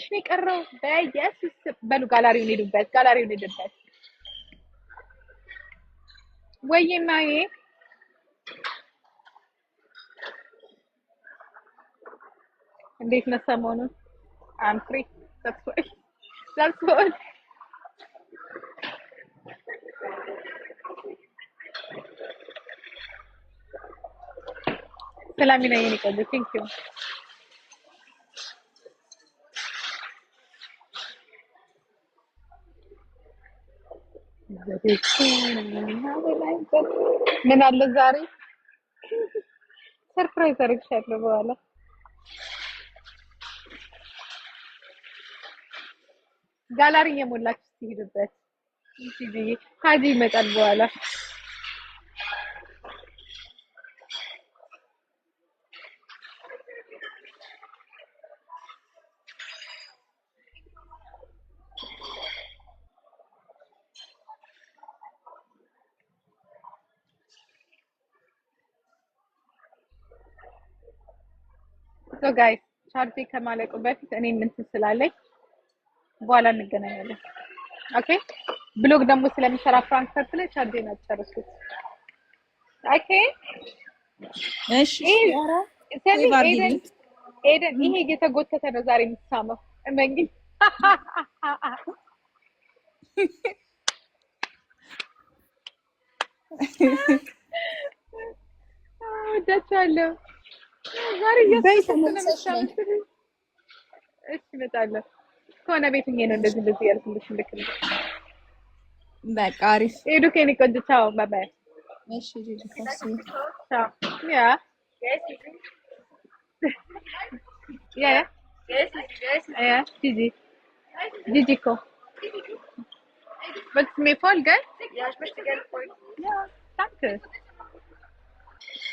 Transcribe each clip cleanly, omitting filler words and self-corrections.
ትንሽ ነው የቀረው። በኢየሱስ በሉ ጋላሪውን ሄዱበት። ወይማዬ እንዴት ነው ሰሞኑን? I'm free. That's what. ሰላሚና የኔ ቆንጆ ቴንክ ዩ። ምን አለ ዛሬ ሰርፕራይዝ አድርግሻለሁ በኋላ ጋላሪ የሞላችሁ ትሄዱበት እንጂ ሀጂ ይመጣል በኋላ ሶ ጋይስ ቻርጅ ከማለቁ በፊት እኔ ምን ትስላለኝ በኋላ እንገናኛለን። ኦኬ ብሎግ ደግሞ ስለሚሰራ ፍራንክፈርት ላይ ቻርጅን አጨርሱት። ኦኬ እሺ ኧረ ኤደን ይሄ እየተጎተተ ነው ዛሬ የምትሳመው እመኝ። ወዳቻለሁ ዛሬ እየተመሰለ እሺ እመጣለሁ ከሆነ ቤት ሆኜ ነው እንደዚህ ያልኩልሽ ልክልሽ። በቃ አሪፍ ሄዱ ከኔ ቆንጆ ቻው ባይ ባይ። እሺ ጂጂ ቻው ያ ja Gigi Gigi willst du mir folgen? Ja, ich möchte gerne folgen. Ja, danke.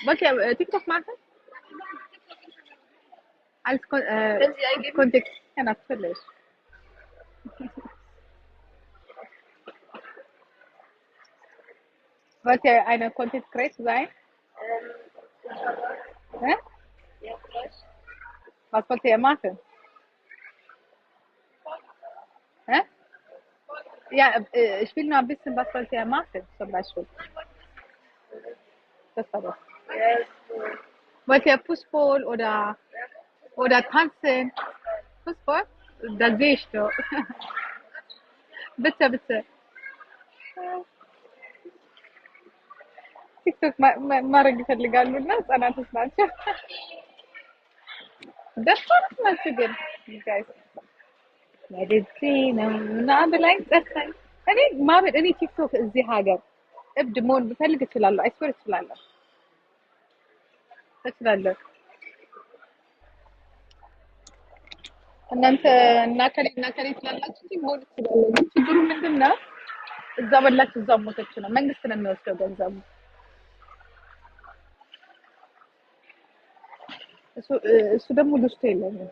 Wollt ihr TikTok machen? Als Können Sie eingeben? Kontext. Ja, natürlich. Wollt ihr eine Content Creator sein? Ja, vielleicht. Was wollt ihr machen? Hä? Ja, ich will nur ein bisschen, was wollt ihr machen, zum Beispiel? Das war das. Ja, Wollt ihr Fußball oder tanzen? Fußball? Da sehe ich doch. bitte, bitte. ቲክቶክ ማድረግ ይፈልጋሉ እና ህጻናቶች ናቸው። ደፋሮች ናቸው ግን ጋይስ ለዚህ ነው እና በላይ ጸጥታኝ እኔ ማበድ እኔ ቲክቶክ እዚህ ሀገር እብድ መሆን ብፈልግ እችላለሁ። አይስወር እችላለሁ። እናንተ እና ከሌ ትላላችሁ መሆን እችላለሁ። ችግሩ ምንድነው? እዛ በላችሁ እዛ ሞተች ነው። መንግስት ነው የሚወስደው ገንዘቡ። እሱ ደግሞ ልስቶ የለኝም።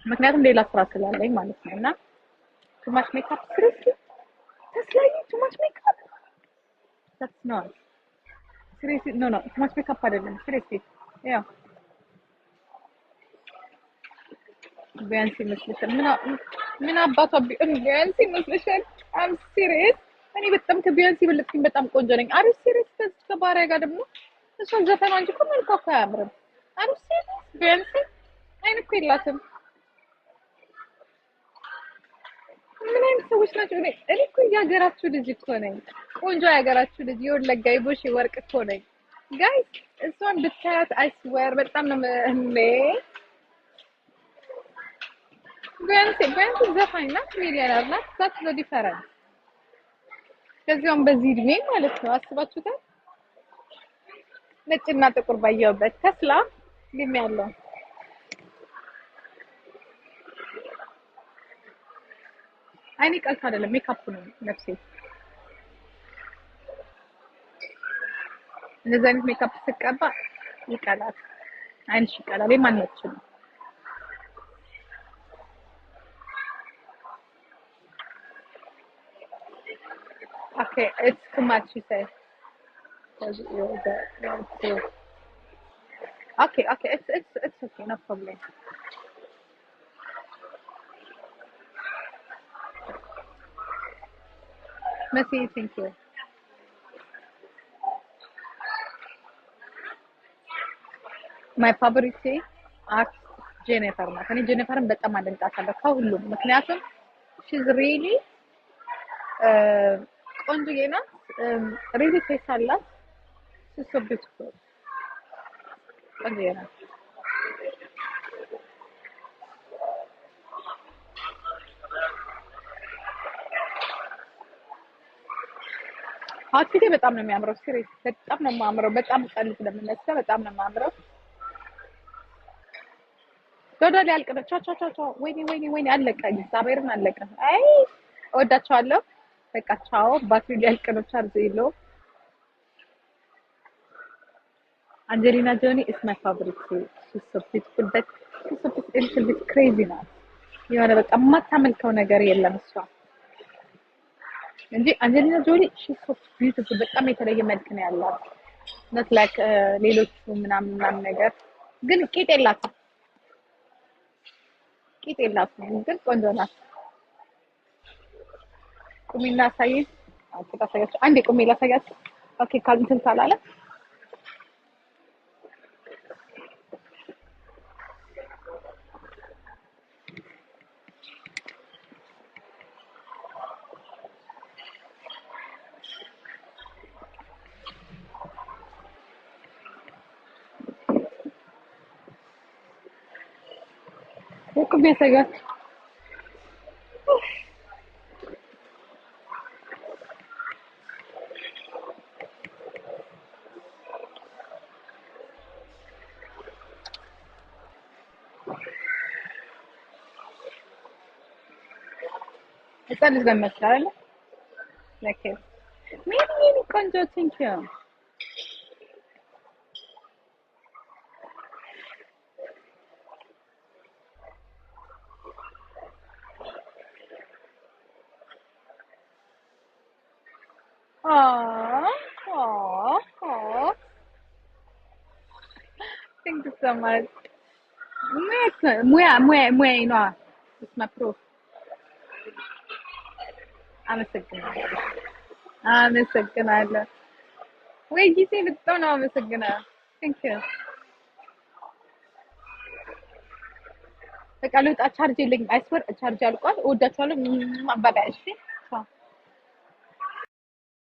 ምክንያቱም ሌላ ስራ ስላለኝ ማለት ነው። እና ቱማች ሜካፕ ተስላይ ቱማች ሜካፕ that's not seriously no ቱማች ሜካፕ አይደለም seriously ያው ቢያንስ ይመስልሻል ምን አባቷ ቢያንስ ይመስልሻል? I'm serious እኔ በጣም ከቢያንስ ይበልጥኝ በጣም ቆንጆ ነኝ። አሪፍ serious ከዚህ ከባሪያ ጋር ደግሞ እሷን ዘፈኗ እንጂ እኮ መልኳ እኮ አያምርም። አሪፍ serious ቢያንስ አይን እኮ የላትም። ምን አይነት ሰዎች ናቸው? እኔ እኮ የሀገራችሁ ልጅ እኮ ነኝ። ቆንጆ የሀገራችሁ ልጅ የወለጋ የቦሽ ወርቅ እኮ ነኝ። ጋይስ እሷን ብታያት አይስዌር በጣም ነው ቢያንስ ዘፋኝ ናት፣ ሚሊዮነር ናት። that's the difference። ከዚያም በዚህ እድሜ ማለት ነው አስባችሁታል? ነጭና ጥቁር ባየሁበት ተስላ ግም ያለው አይኔ ቀልት አይደለም ሜካፕ ነው ነፍሴ። እንደዚህ አይነት ሜካፕ ስቀባ ይቀላል፣ አይንሽ ይቀላል። የማንነች ነው okay it's too much you say Okay, okay. It's okay. No problem. Merci, thank you. My favorite artist ጄኒፈር ናት። እኔ ጄኒፈርን በጣም አደንቃታለሁ ከሁሉም ምክንያቱም she's really ቆንጆዬ ናት። really ፌስ አላት። she's so beautiful ቆንጆዬ ናት። አውትፊቴ በጣም ነው የሚያምረው። ሲሪየስ በጣም ነው የማምረው። በጣም ቀልድ ስለምነሳ በጣም ነው የማምረው። ዶዶ ሊያልቅ ነው። ቻው ቻው ቻው ቻው። ወይኔ አለቀ። እግዚአብሔርን አለቀ። አይ እወዳቸዋለሁ። በቃ ቻው። ባትሪ ሊያልቅ ነው። ቻርጅ የለውም። አንጀሊና ጆሊ is my favorite too. She's so beautiful but she's so a little bit crazy ናት። የሆነ በቃ የማታመልከው ነገር የለም እሷ እንጂ አንጀሊና ጆሊ she's so beautiful በጣም የተለየ መልክ ነው ያላት። not like ሌሎቹ ምናምን ነገር ግን ቂጥ የላትም ግን ቆንጆ ናት። ቁሚና ሳይ አጥቃታያችሁ አንዴ ቁሚ ላሳያችሁ። ኦኬ ካልንትን ካላለ ቁሚ ያሳያችሁ። ህፃን ልጅ ለመስላል ለከ ምን ቆንጆ ቴንክ ዩ Oh. Thank you so much. ሙያ ነው it's my proof አመሰግናለሁ ወይ ጊዜ በጣም ነው አመሰግናለሁ thank you በቃ ልውጣ ቻርጅ የለኝም አይስወር ቻርጅ አልቋል እወዳችኋለሁ ባባይ እሺ